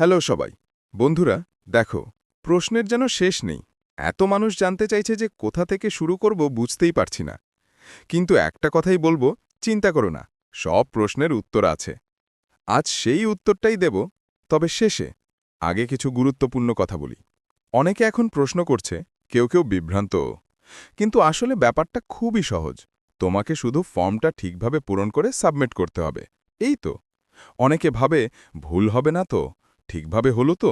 Hello সবাই বন্ধুরা, দেখো, প্রশ্নের যেন শেষ নেই। এত মানুষ জানতে চাইছে যে কোথা থেকে শুরু করব বুঝতেই পারছি না। কিন্তু একটা কথাই বলবো, চিন্তা করো না, সব প্রশ্নের উত্তর আছে। আজ সেই উত্তরটাই দেব, তবে শেষে। আগে কিছু গুরুত্বপূর্ণ কথা বলি। অনেকে এখন প্রশ্ন করছে, কেউ কেউ বিভ্রান্ত। কিন্তু আসলে ব্যাপারটা খুবই সহজ। তোমাকে শুধু ফর্মটা ঠিকভাবে পূরণ করে সাবমিট করতে হবে, এই তো। অনেকে ভাবে, ভুল হবে না তো, ঠিকভাবে হলো তো।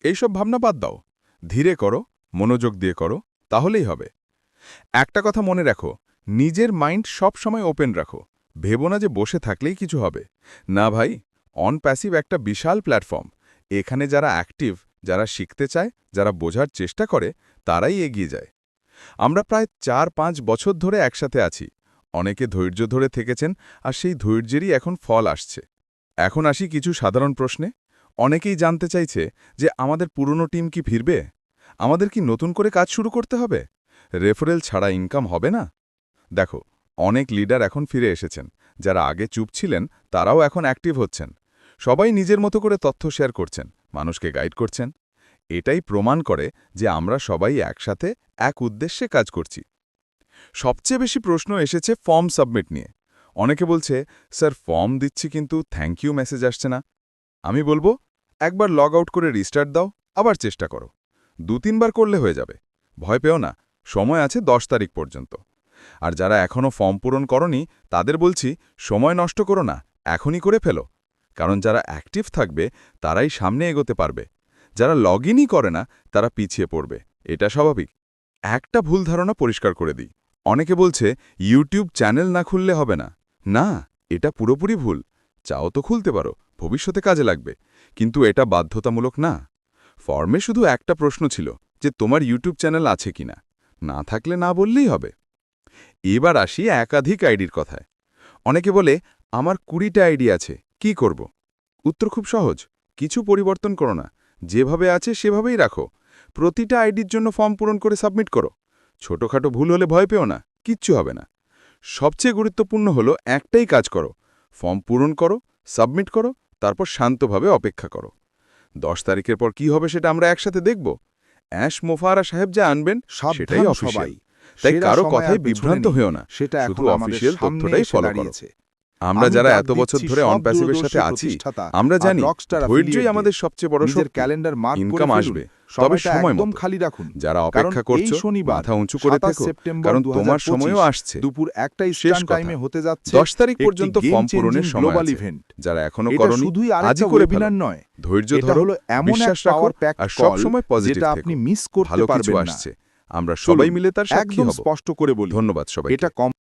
এইসব ভাবনা বাদ দাও, ধীরে করো, মনোযোগ দিয়ে করো, তাহলেই হবে। একটা কথা মনে রাখো, নিজের মাইন্ড সব সময় ওপেন রাখো। ভেবো না যে বসে থাকলেই কিছু হবে। না ভাই, অন প্যাসিভ একটা বিশাল প্ল্যাটফর্ম। এখানে যারা অ্যাক্টিভ, যারা শিখতে চায়, যারা বোঝার চেষ্টা করে, তারাই এগিয়ে যায়। আমরা প্রায় ৪-৫ বছর ধরে একসাথে আছি। অনেকে ধৈর্য ধরে থেকেছেন, আর সেই ধৈর্যেরই এখন ফল আসছে। এখন আসি কিছু সাধারণ প্রশ্নে। অনেকেই জানতে চাইছে যে আমাদের পুরনো টিম কি ফিরবে? আমাদের কি নতুন করে কাজ শুরু করতে হবে? রেফারেল ছাড়া ইনকাম হবে না? দেখো, অনেক লিডার এখন ফিরে এসেছেন। যারা আগে চুপ ছিলেন, তারাও এখন অ্যাক্টিভ হচ্ছেন। সবাই নিজের মতো করে তথ্য শেয়ার করছেন, মানুষকে গাইড করছেন। এটাই প্রমাণ করে যে আমরা সবাই একসাথে এক উদ্দেশ্যে কাজ করছি। সবচেয়ে বেশি প্রশ্ন এসেছে ফর্ম সাবমিট নিয়ে। অনেকে বলছে, স্যার ফর্ম দিচ্ছি কিন্তু থ্যাংক ইউ মেসেজ আসছে না। আমি বলবো, একবার লগ আউট করে রিস্টার্ট দাও, আবার চেষ্টা করো। ২-৩ বার করলে হয়ে যাবে। ভয় পেও না, সময় আছে ১০ তারিখ পর্যন্ত। আর যারা এখনও ফর্ম পূরণ করনি, তাদের বলছি, সময় নষ্ট করো না, এখনই করে ফেলো। কারণ যারা অ্যাক্টিভ থাকবে, তারাই সামনে এগোতে পারবে। যারা লগ ইনই করে না, তারা পিছিয়ে পড়বে। এটা স্বাভাবিক। একটা ভুল ধারণা পরিষ্কার করে দিই। অনেকে বলছে, ইউটিউব চ্যানেল না খুললে হবে না। না, এটা পুরোপুরি ভুল। চাও তো খুলতে পারো, ভবিষ্যতে কাজে লাগবে। কিন্তু এটা বাধ্যতামূলক না। ফর্মে শুধু একটা প্রশ্ন ছিল যে তোমার ইউটিউব চ্যানেল আছে কিনা। না থাকলে না বললেই হবে। এবার আসি একাধিক আইডির কথায়। অনেকে বলে, আমার ২০টা আইডি আছে, কি করব? উত্তর খুব সহজ, কিছু পরিবর্তন করো না। যেভাবে আছে সেভাবেই রাখো। প্রতিটা আইডির জন্য ফর্ম পূরণ করে সাবমিট করো। ছোটখাটো ভুল হলে ভয় পেও না, কিচ্ছু হবে না। সবচেয়ে গুরুত্বপূর্ণ হলো একটাই কাজ করো, ফর্ম পূরণ করো, সাবমিট করো, তারপর শান্তভাবে অপেক্ষা করো। ১০ তারিখের পর কি হবে সেটা আমরা একসাথে দেখব। অ্যাশ মোফারা সাহেব যা আনবেন সেটাই অফিসিয়াল। তাই কারো কথায় বিভ্রান্ত হয়েও না, শুধু অফিসিয়াল তথ্যটাই ফলো করো। আমরা যারা এত বছর ধরে অন প্যাসিভের সাথে আছি, আমরা জানি ধৈর্যই আমাদের সবচেয়ে বড় শক্তি। ক্যালেন্ডার মার্ক ইনকাম আসবে, তবে সময় মতো। খালি রাখুন। যারা অপেক্ষা করছো, মাথা উঁচু করে থেকো, কারণ তোমার সময়ও আসছে। দুপুর ১টা শেষ ইস্টার্ন কথা, টাইমে হতে যাচ্ছে ১০ তারিখ পর্যন্ত ফর্ম পূরণের সময় আছে। যারা এখনো করনি, শুধুই আজই আরেকটা করে ওয়েবিনার ফেলো। নয়, ধৈর্য এটা ধরো, হলো এমন এক বিশ্বাস রাখো, পাওয়ার প্যাকড আর সব কল সময় পজিটিভ যেটা থেকো। আপনি মিস করতে ভালো কিছু পারবেন না। আসছে, আমরা সবাই মিলে তার সাক্ষী একদম হব। স্পষ্ট করে বলি, ধন্যবাদ সবাইকে। এটা